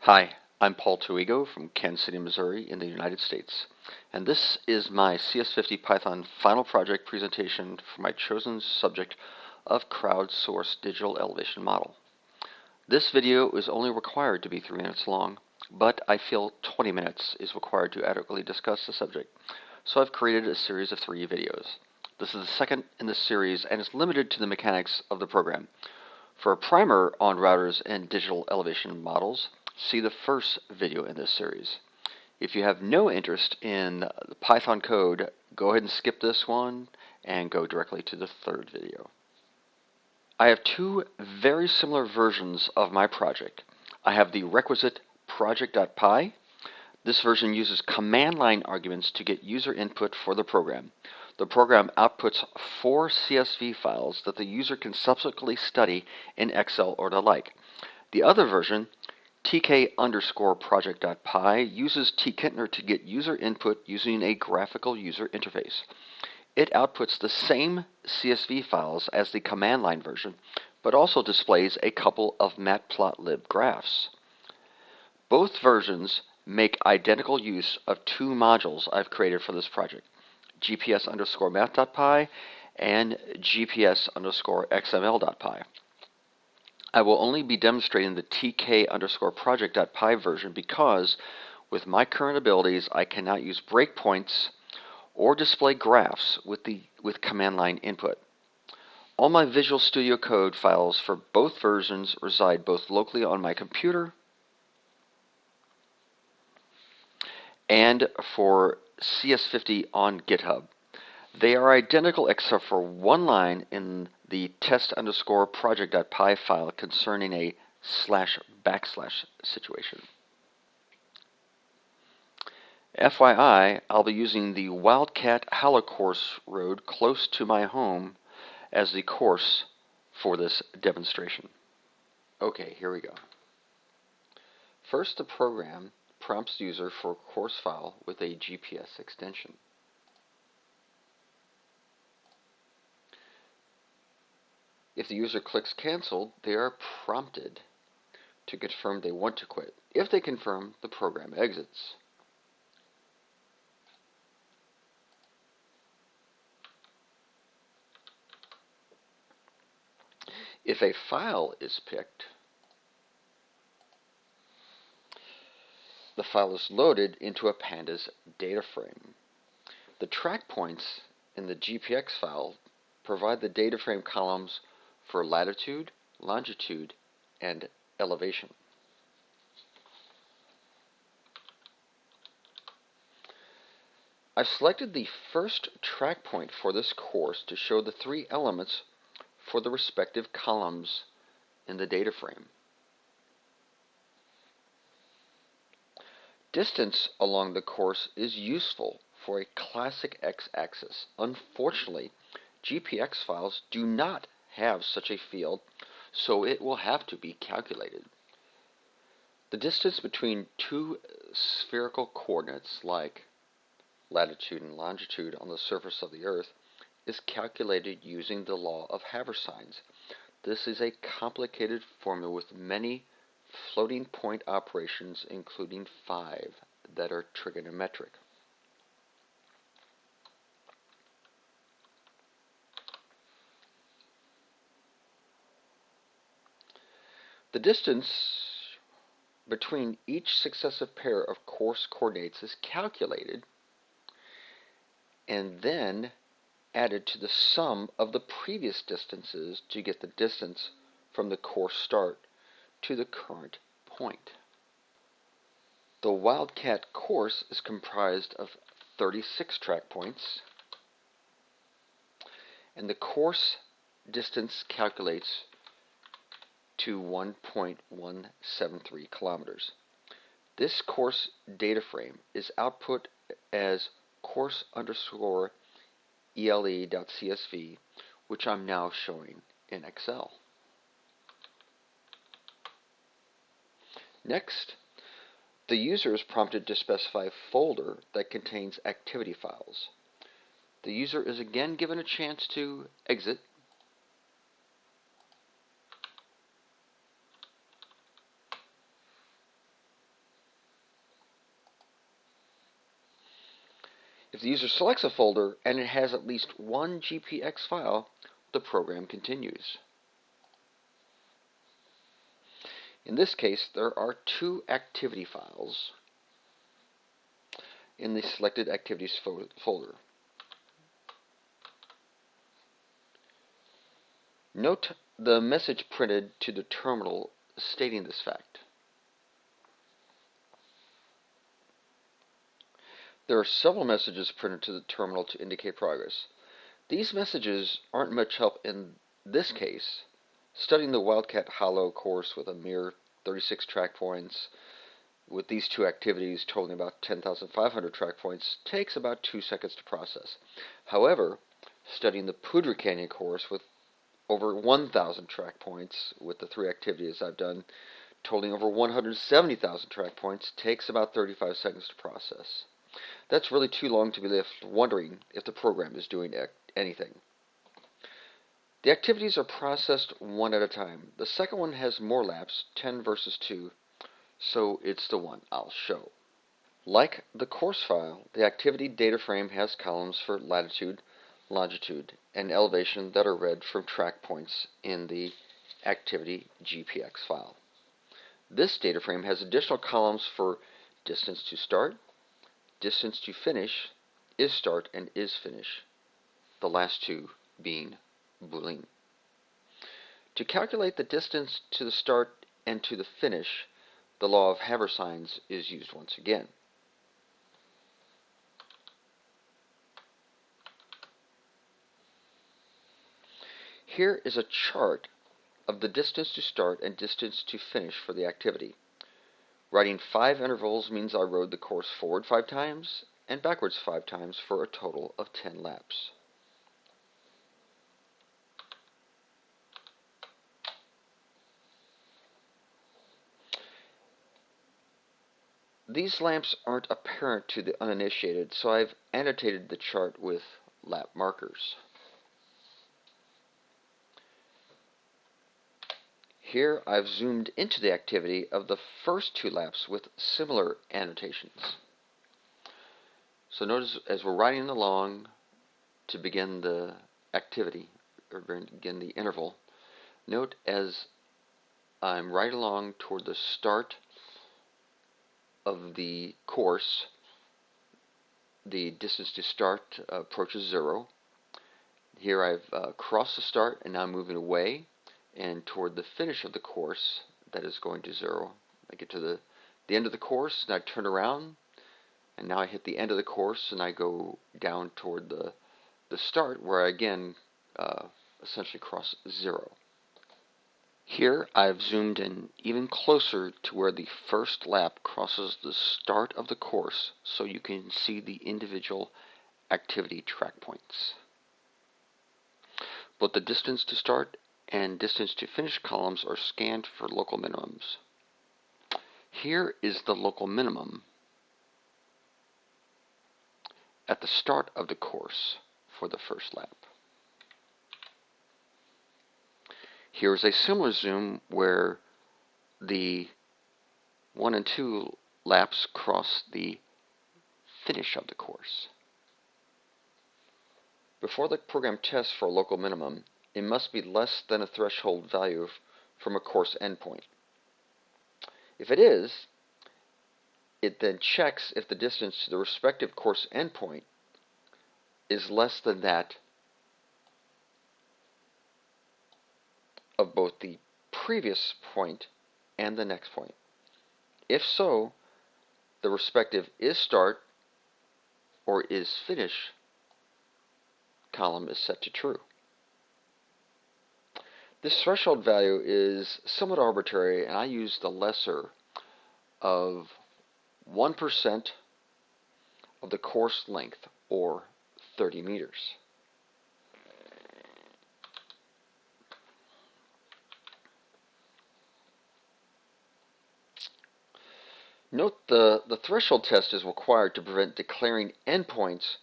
Hi, I'm Paul Tuigo from Kansas City, Missouri in the United States, and this is my CS50 Python Final Project presentation for my chosen subject of crowdsourced digital elevation model. This video is only required to be 3 minutes long, but I feel 20 minutes is required to adequately discuss the subject, so I've created a series of 3 videos. This is the second in this series and is limited to the mechanics of the program. For a primer on routers and digital elevation models, see the first video in this series. If you have no interest in the Python code, go ahead and skip this one and go directly to the third video. I have 2 very similar versions of my project. I have the requisite project.py. This version uses command line arguments to get user input for the program. The program outputs 4 CSV files that the user can subsequently study in Excel or the like. The other version, tk_project.py, uses tkinter to get user input using a graphical user interface. It outputs the same CSV files as the command line version, but also displays a couple of matplotlib graphs. Both versions make identical use of 2 modules I've created for this project, gps_math.py and gps_xml.py. I will only be demonstrating the tk_project.py version because with my current abilities I cannot use breakpoints or display graphs with command line input. All my Visual Studio Code files for both versions reside both locally on my computer and for CS50 on GitHub. They are identical except for one line in the test_project.py file concerning a // situation. FYI, I'll be using the Wildcat Course road close to my home as the course for this demonstration. Okay, here we go. First, the program prompts the user for a course file with a GPS extension. If the user clicks cancel, they are prompted to confirm they want to quit. If they confirm, the program exits. If a file is picked, the file is loaded into a pandas data frame. The track points in the GPX file provide the data frame columns for latitude, longitude, and elevation. I've selected the first track point for this course to show the 3 elements for the respective columns in the data frame. Distance along the course is useful for a classic x-axis. Unfortunately, GPX files do not have such a field, so it will have to be calculated. The distance between 2 spherical coordinates, like latitude and longitude on the surface of the Earth, is calculated using the law of haversines. This is a complicated formula with many floating point operations, including 5 that are trigonometric. The distance between each successive pair of course coordinates is calculated and then added to the sum of the previous distances to get the distance from the course start to the current point. The Wildcat course is comprised of 36 track points, and the course distance calculates to 1.173 kilometers. This course data frame is output as course_ele.csv, which I'm now showing in Excel. Next, the user is prompted to specify a folder that contains activity files. The user is again given a chance to exit If the user selects a folder and it has at least one GPX file, the program continues. In this case, there are 2 activity files in the selected activities folder. Note the message printed to the terminal stating this fact. There are several messages printed to the terminal to indicate progress. These messages aren't much help in this case. Studying the Wildcat Hollow course with a mere 36 track points, with these 2 activities totaling about 10,500 track points, takes about 2 seconds to process. However, studying the Poudre Canyon course with over 1,000 track points, with the 3 activities I've done, totaling over 170,000 track points, takes about 35 seconds to process. That's really too long to be left wondering if the program is doing anything. The activities are processed one at a time. The second one has more laps, 10 versus 2, so it's the one I'll show. Like the course file, the activity data frame has columns for latitude, longitude, and elevation that are read from track points in the activity GPX file. This data frame has additional columns for distance to start, distance to finish, is start, and is finish, the last 2 being Boolean. To calculate the distance to the start and to the finish, the law of haversines is used once again. Here is a chart of the distance to start and distance to finish for the activity. Writing 5 intervals means I rode the course forward 5 times and backwards 5 times for a total of 10 laps. These lamps aren't apparent to the uninitiated, so I've annotated the chart with lap markers. Here I've zoomed into the activity of the first 2 laps with similar annotations. So notice as we're riding along to begin the activity, or begin the interval, note as I'm right along toward the start of the course, the distance to start approaches 0. Here I've crossed the start and now I'm moving away and toward the finish of the course that is going to 0. I get to the end of the course and I turn around, and now I hit the end of the course and I go down toward the start, where I again essentially cross 0. Here I've zoomed in even closer to where the first lap crosses the start of the course so you can see the individual activity track points. Both the distance to start and distance to finish columns are scanned for local minimums. Here is the local minimum at the start of the course for the first lap. Here is a similar zoom where the 1 and 2 laps cross the finish of the course. Before the program tests for a local minimum, it must be less than a threshold value from a course endpoint. If it is, it then checks if the distance to the respective course endpoint is less than that of both the previous point and the next point. If so, the respective is start or is finish column is set to true. This threshold value is somewhat arbitrary, and I use the lesser of 1% of the course length, or 30 meters. Note the threshold test is required to prevent declaring endpoints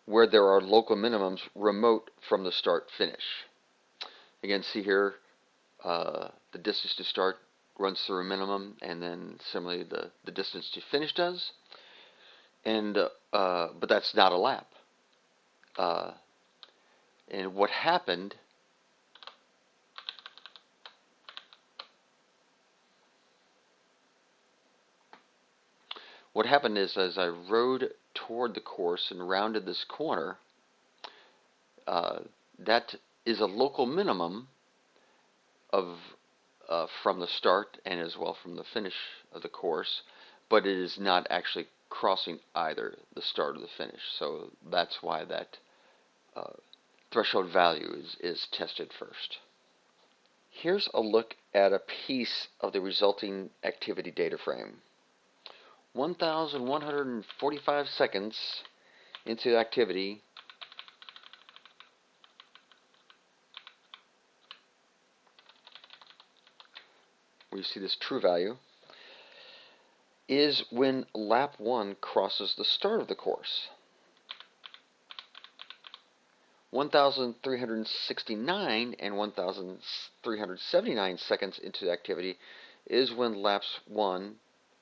where there are local minimums remote from the start finish. Again, see here, the distance to start runs through a minimum, and then similarly the distance to finish does. and but that's not a lap. Uh, and what happened is, as I rode toward the course and rounded this corner, that is a local minimum of from the start and as well from the finish of the course, but it is not actually crossing either the start or the finish. So that's why that threshold value is tested first. Here's a look at a piece of the resulting activity data frame. 1,145 seconds into the activity, where you see this true value, is when lap 1 crosses the start of the course. 1,369 and 1,379 seconds into the activity is when laps 1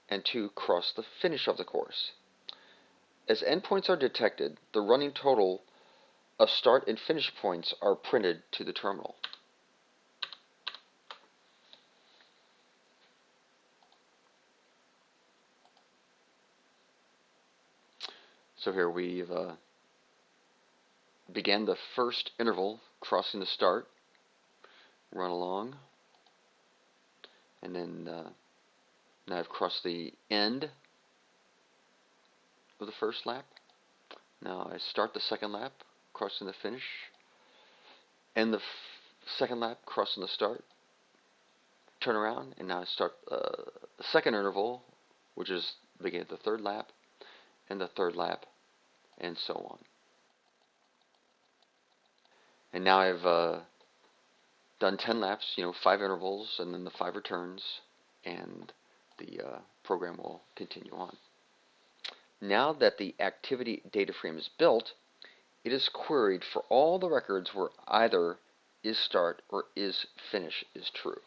and 2 cross the finish of the course. As endpoints are detected, the running total of start and finish points are printed to the terminal. So here we've began the first interval crossing the start, run along, and then now I've crossed the end of the first lap. Now I start the second lap, crossing the finish, end the second lap, crossing the start, turn around, and now I start the second interval, which is begin the third lap, and the third lap, and so on. And now I've done 10 laps, 5 intervals, and then the 5 returns, and the program will continue on. Now that the activity data frame is built, it is queried for all the records where either is start or is finish is true.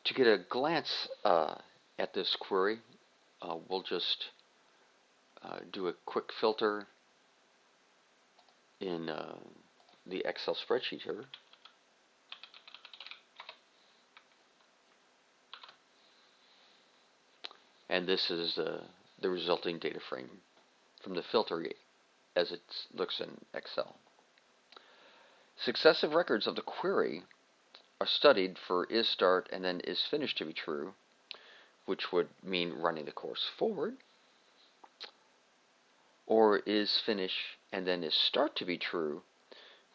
To get a glance at this query, we'll just do a quick filter in the Excel spreadsheet here. And this is the resulting data frame from the filter as it looks in Excel. Successive records of the query are studied for is start and then is finish to be true, which would mean running the course forward, or is finish and then is start to be true,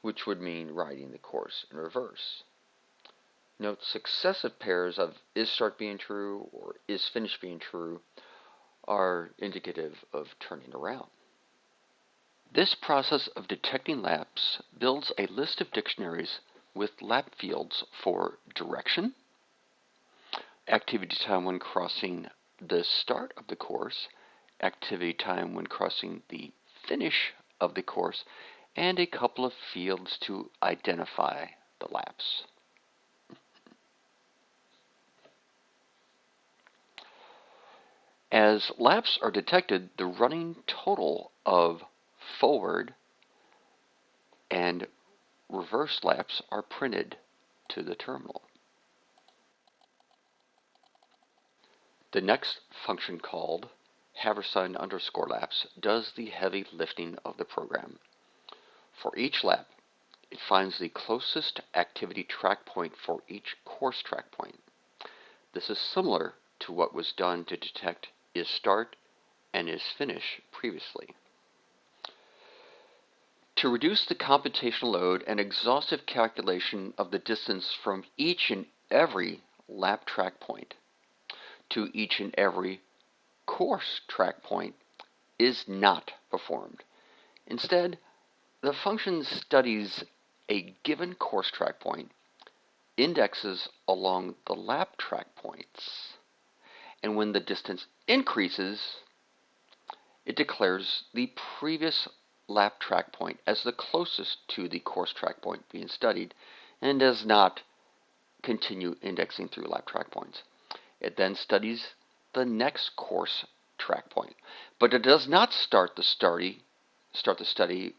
which would mean riding the course in reverse. Note successive pairs of is start being true or is finish being true are indicative of turning around. This process of detecting laps builds a list of dictionaries with lap fields for direction, activity time when crossing the start of the course, activity time when crossing the finish of the course, and a couple of fields to identify the laps. As laps are detected, the running total of forward and reverse laps are printed to the terminal. The next function, called _laps, does the heavy lifting of the program. For each lap, it finds the closest activity track point for each course track point. This is similar to what was done to detect is start and is finish previously. To reduce the computational load, an exhaustive calculation of the distance from each and every lap track point to each and every course track point is not performed. Instead, the function studies a given course track point, indexes along the lap track points, and when the distance increases, it declares the previous lap track point as the closest to the course track point being studied and does not continue indexing through lap track points. It then studies the next course track point. But it does not start the study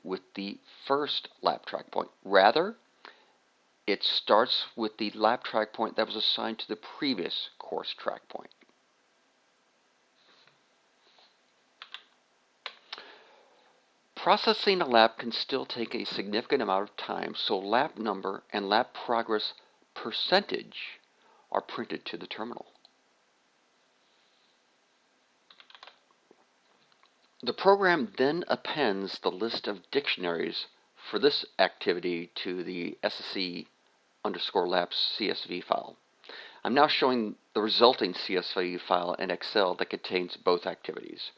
with the first lap track point. Rather, it starts with the lap track point that was assigned to the previous course track point. Processing a lap can still take a significant amount of time, so lap number and lap progress percentage are printed to the terminal. The program then appends the list of dictionaries for this activity to the SSE_laps CSV file. I'm now showing the resulting CSV file in Excel that contains both activities.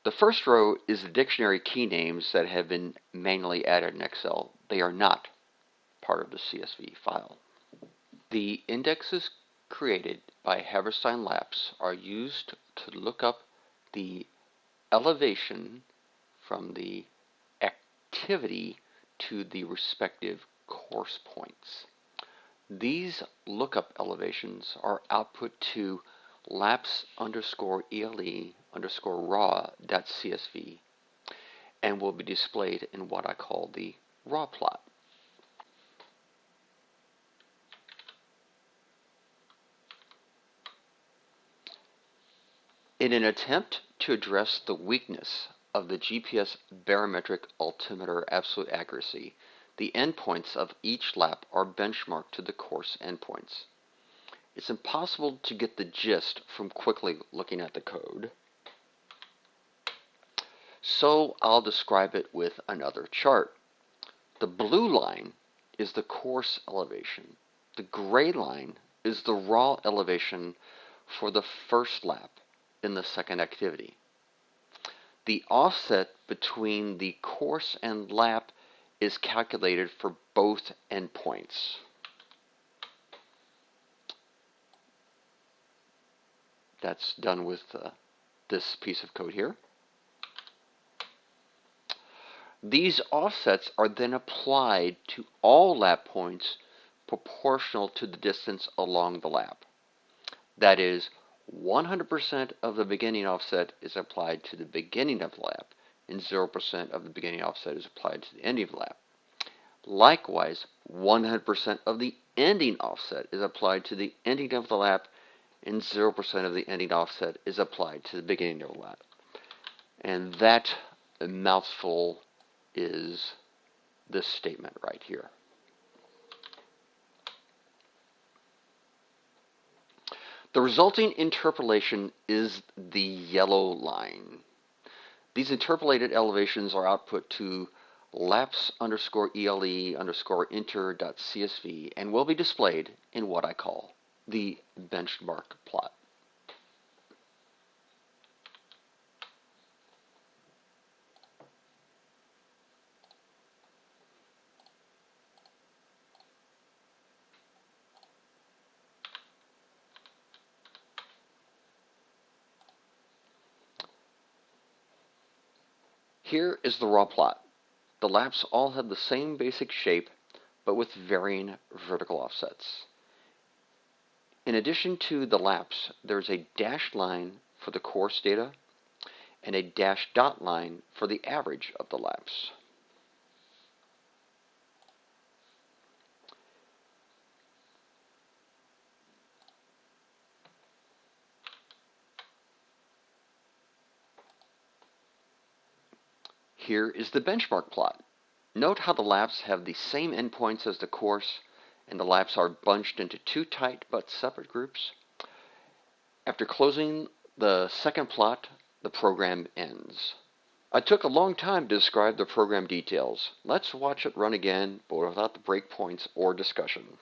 The first row is the dictionary key names that have been manually added in Excel. They are not part of the CSV file. The indexes created by Haverstein Laps are used to look up the elevation from the activity to the respective course points. These lookup elevations are output to laps_ele_raw.csv and will be displayed in what I call the raw plot. In an attempt to address the weakness of the GPS barometric altimeter absolute accuracy, the endpoints of each lap are benchmarked to the course endpoints. It's impossible to get the gist from quickly looking at the code, so I'll describe it with another chart. The blue line is the course elevation. The gray line is the raw elevation for the first lap in the second activity. The offset between the course and lap is calculated for both endpoints. That's done with this piece of code here. These offsets are then applied to all lap points proportional to the distance along the lap. That is, 100% of the beginning offset is applied to the beginning of the lap, and 0% of the beginning offset is applied to the ending of the lap. Likewise, 100% of the ending offset is applied to the ending of the lap, and 0% of the ending offset is applied to the beginning of the lap. And that mouthful is this statement right here. The resulting interpolation is the yellow line. These interpolated elevations are output to laps_ele_inter.csv and will be displayed in what I call the benchmark plot. Here is the raw plot. The laps all have the same basic shape, but with varying vertical offsets. In addition to the laps, there's a dashed line for the course data and a dashed dot line for the average of the laps. Here is the benchmark plot. Note how the laps have the same endpoints as the course, and the laps are bunched into two tight but separate groups. After closing the second plot, the program ends. I took a long time to describe the program details. Let's watch it run again, but without the breakpoints or discussion.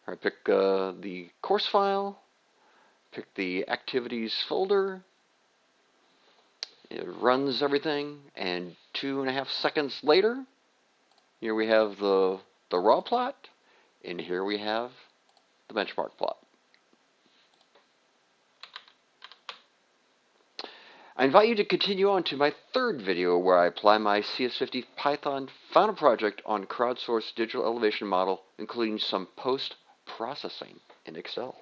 I pick the course file, pick the activities folder. It runs everything, and 2.5 seconds later, here we have the raw plot, and here we have the benchmark plot. I invite you to continue on to my third video where I apply my CS50 Python Final Project on crowdsourced digital elevation model, including some post-processing in Excel.